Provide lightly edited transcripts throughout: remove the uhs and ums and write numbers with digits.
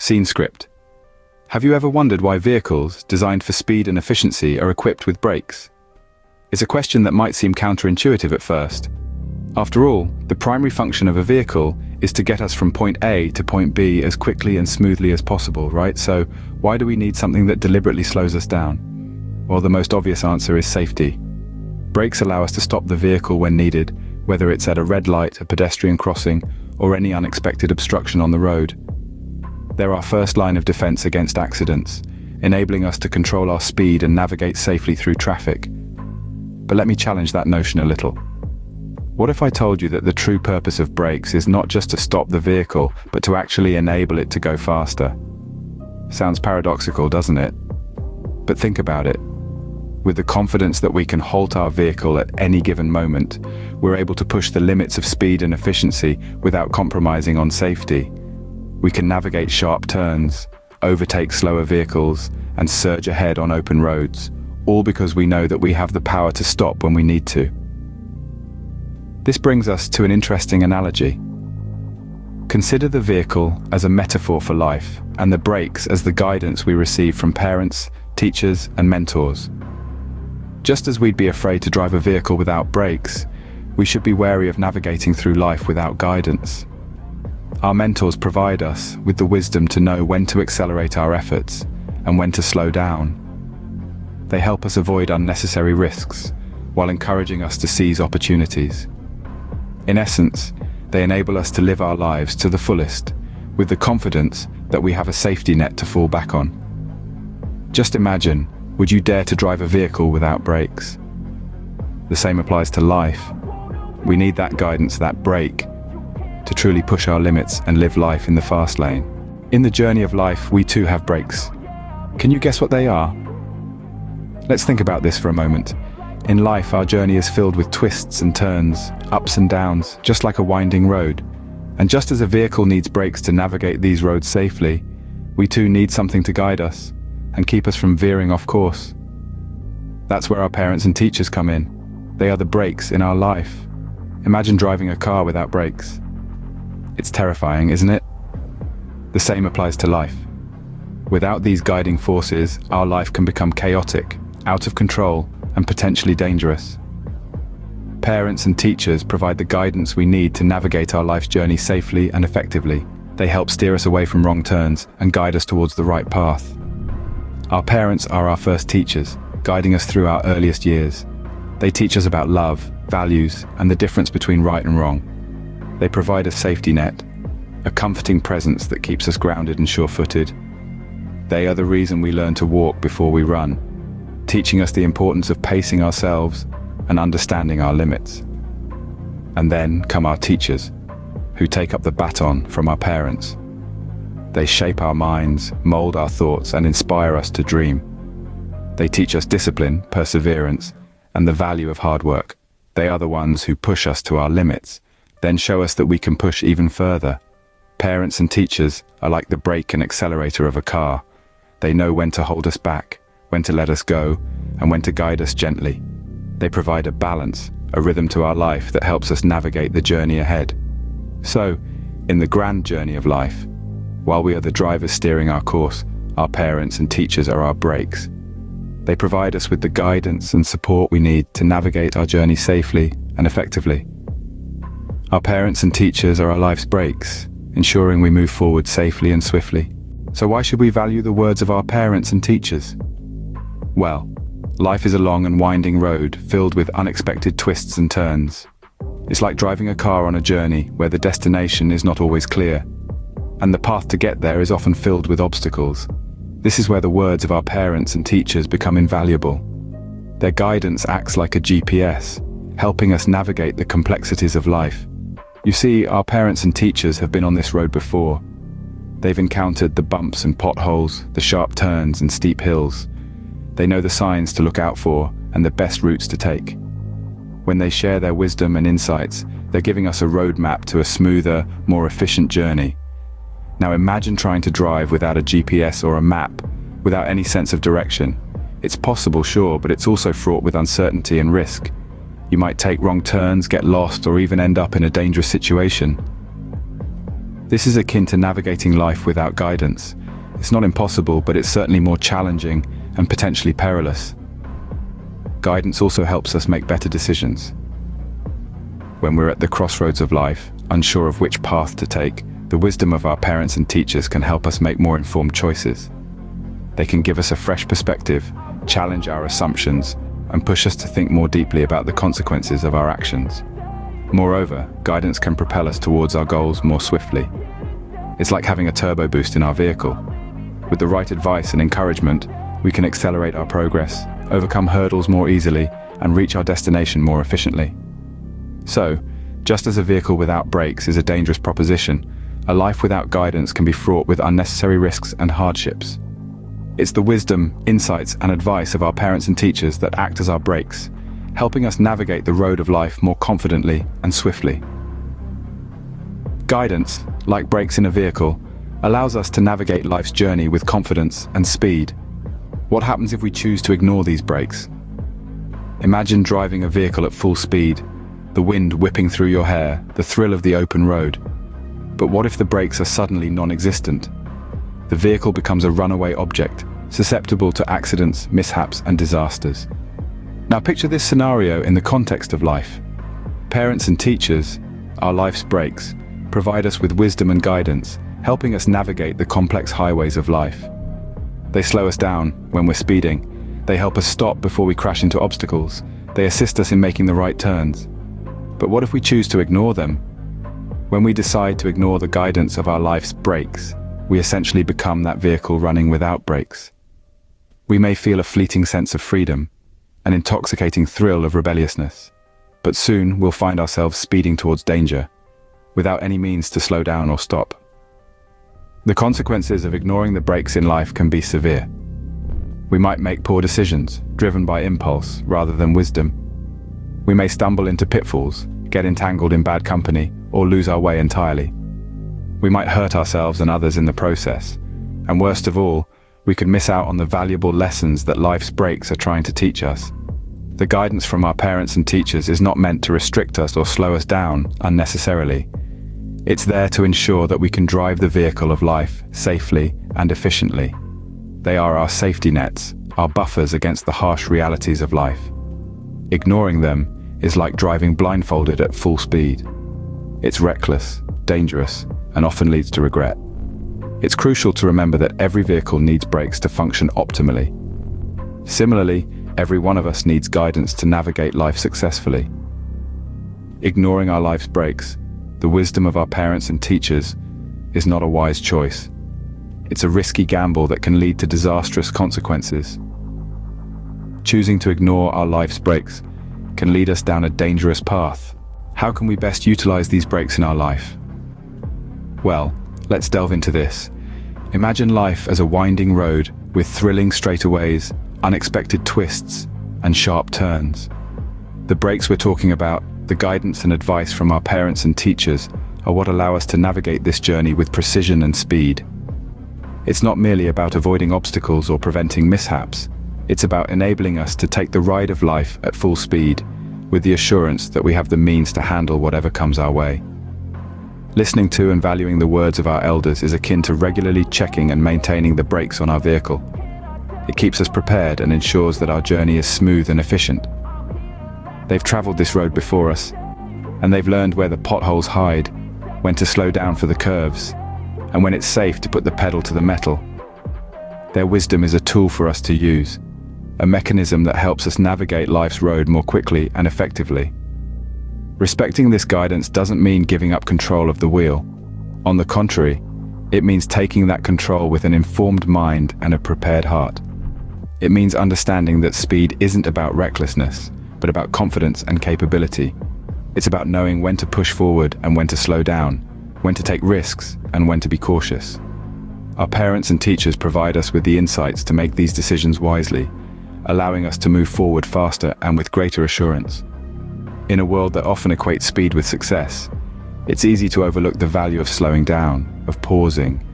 Scene script. Have you ever wondered why vehicles designed for speed and efficiency are equipped with brakes? It's a question that might seem counterintuitive at first. After all, the primary function of a vehicle is to get us from point A to point B as quickly and smoothly as possible, right? So why do we need something that deliberately slows us down? Well, the most obvious answer is safety. Brakes allow us to stop the vehicle when needed, whether it's at a red light, a pedestrian crossing, or any unexpected obstruction on the road. They're our first line of defense against accidents, enabling us to control our speed and navigate safely through traffic. But let me challenge that notion a little. What if I told you that the true purpose of brakes is not just to stop the vehicle, but to actually enable it to go faster? Sounds paradoxical, doesn't it? But think about it. With the confidence that we can halt our vehicle at any given moment, we're able to push the limits of speed and efficiency without compromising on safety. We can navigate sharp turns, overtake slower vehicles, and surge ahead on open roads, all because we know that we have the power to stop when we need to. This brings us to an interesting analogy. Consider the vehicle as a metaphor for life, and the brakes as the guidance we receive from parents, teachers, and mentors. Just as we'd be afraid to drive a vehicle without brakes, we should be wary of navigating through life without guidance. Our mentors provide us with the wisdom to know when to accelerate our efforts and when to slow down. They help us avoid unnecessary risks while encouraging us to seize opportunities. In essence, they enable us to live our lives to the fullest, with the confidence that we have a safety net to fall back on. Just imagine, would you dare to drive a vehicle without brakes? The same applies to life. We need that guidance, that brake, to truly push our limits and live life in the fast lane. In the journey of life, we too have brakes. Can you guess what they are? Let's think about this for a moment. In life, our journey is filled with twists and turns, ups and downs, just like a winding road. And just as a vehicle needs brakes to navigate these roads safely, we too need something to guide us and keep us from veering off course. That's where our parents and teachers come in. They are the brakes in our life. Imagine driving a car without brakes. It's terrifying, isn't it? The same applies to life. Without these guiding forces, our life can become chaotic, out of control, and potentially dangerous. Parents and teachers provide the guidance we need to navigate our life's journey safely and effectively. They help steer us away from wrong turns and guide us towards the right path. Our parents are our first teachers, guiding us through our earliest years. They teach us about love, values, and the difference between right and wrong. They provide a safety net, a comforting presence that keeps us grounded and sure-footed. They are the reason we learn to walk before we run, teaching us the importance of pacing ourselves and understanding our limits. And then come our teachers, who take up the baton from our parents. They shape our minds, mold our thoughts, and inspire us to dream. They teach us discipline, perseverance, and the value of hard work. They are the ones who push us to our limits, then show us that we can push even further. Parents and teachers are like the brake and accelerator of a car. They know when to hold us back, when to let us go, and when to guide us gently. They provide a balance, a rhythm to our life that helps us navigate the journey ahead. So, in the grand journey of life, while we are the drivers steering our course, our parents and teachers are our brakes. They provide us with the guidance and support we need to navigate our journey safely and effectively. Our parents and teachers are our life's brakes, ensuring we move forward safely and swiftly. So why should we value the words of our parents and teachers? Well, life is a long and winding road filled with unexpected twists and turns. It's like driving a car on a journey where the destination is not always clear, and the path to get there is often filled with obstacles. This is where the words of our parents and teachers become invaluable. Their guidance acts like a GPS, helping us navigate the complexities of life. You see, our parents and teachers have been on this road before. They've encountered the bumps and potholes, the sharp turns and steep hills. They know the signs to look out for and the best routes to take. When they share their wisdom and insights, they're giving us a roadmap to a smoother, more efficient journey. Now imagine trying to drive without a GPS or a map, without any sense of direction. It's possible, sure, but it's also fraught with uncertainty and risk. You might take wrong turns, get lost, or even end up in a dangerous situation. This is akin to navigating life without guidance. It's not impossible, but it's certainly more challenging and potentially perilous. Guidance also helps us make better decisions. When we're at the crossroads of life, unsure of which path to take, the wisdom of our parents and teachers can help us make more informed choices. They can give us a fresh perspective, challenge our assumptions, and push us to think more deeply about the consequences of our actions. Moreover, guidance can propel us towards our goals more swiftly. It's like having a turbo boost in our vehicle. With the right advice and encouragement, we can accelerate our progress, overcome hurdles more easily, and reach our destination more efficiently. So, just as a vehicle without brakes is a dangerous proposition, a life without guidance can be fraught with unnecessary risks and hardships. It's the wisdom, insights, and advice of our parents and teachers that act as our brakes, helping us navigate the road of life more confidently and swiftly. Guidance, like brakes in a vehicle, allows us to navigate life's journey with confidence and speed. What happens if we choose to ignore these brakes? Imagine driving a vehicle at full speed, the wind whipping through your hair, the thrill of the open road. But what if the brakes are suddenly non-existent? The vehicle becomes a runaway object, susceptible to accidents, mishaps, and disasters. Now picture this scenario in the context of life. Parents and teachers, our life's brakes, provide us with wisdom and guidance, helping us navigate the complex highways of life. They slow us down when we're speeding. They help us stop before we crash into obstacles. They assist us in making the right turns. But what if we choose to ignore them? When we decide to ignore the guidance of our life's brakes, we essentially become that vehicle running without brakes. We may feel a fleeting sense of freedom, an intoxicating thrill of rebelliousness, but soon we'll find ourselves speeding towards danger, without any means to slow down or stop. The consequences of ignoring the brakes in life can be severe. We might make poor decisions, driven by impulse rather than wisdom. We may stumble into pitfalls, get entangled in bad company, or lose our way entirely. We might hurt ourselves and others in the process, and worst of all, we could miss out on the valuable lessons that life's brakes are trying to teach us. The guidance from our parents and teachers is not meant to restrict us or slow us down unnecessarily. It's there to ensure that we can drive the vehicle of life safely and efficiently. They are our safety nets, our buffers against the harsh realities of life. Ignoring them is like driving blindfolded at full speed. It's reckless, dangerous, and often leads to regret. It's crucial to remember that every vehicle needs brakes to function optimally. Similarly, every one of us needs guidance to navigate life successfully. Ignoring our life's brakes, the wisdom of our parents and teachers, is not a wise choice. It's a risky gamble that can lead to disastrous consequences. Choosing to ignore our life's brakes can lead us down a dangerous path. How can we best utilize these brakes in our life? Well, let's delve into this. Imagine life as a winding road with thrilling straightaways, unexpected twists, and sharp turns. The brakes we're talking about, the guidance and advice from our parents and teachers, are what allow us to navigate this journey with precision and speed. It's not merely about avoiding obstacles or preventing mishaps. It's about enabling us to take the ride of life at full speed, with the assurance that we have the means to handle whatever comes our way. Listening to and valuing the words of our elders is akin to regularly checking and maintaining the brakes on our vehicle. It keeps us prepared and ensures that our journey is smooth and efficient. They've traveled this road before us, and they've learned where the potholes hide, when to slow down for the curves, and when it's safe to put the pedal to the metal. Their wisdom is a tool for us to use, a mechanism that helps us navigate life's road more quickly and effectively. Respecting this guidance doesn't mean giving up control of the wheel. On the contrary, it means taking that control with an informed mind and a prepared heart. It means understanding that speed isn't about recklessness, but about confidence and capability. It's about knowing when to push forward and when to slow down, when to take risks and when to be cautious. Our parents and teachers provide us with the insights to make these decisions wisely, allowing us to move forward faster and with greater assurance. In a world that often equates speed with success, it's easy to overlook the value of slowing down, of pausing,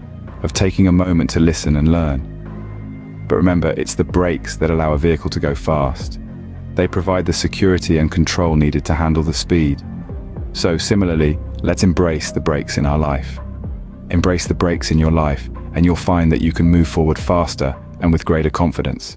of taking a moment to listen and learn. But remember, it's the brakes that allow a vehicle to go fast. They provide the security and control needed to handle the speed. So similarly, let's embrace the brakes in our life. Embrace the breaks in your life, and you'll find that you can move forward faster and with greater confidence.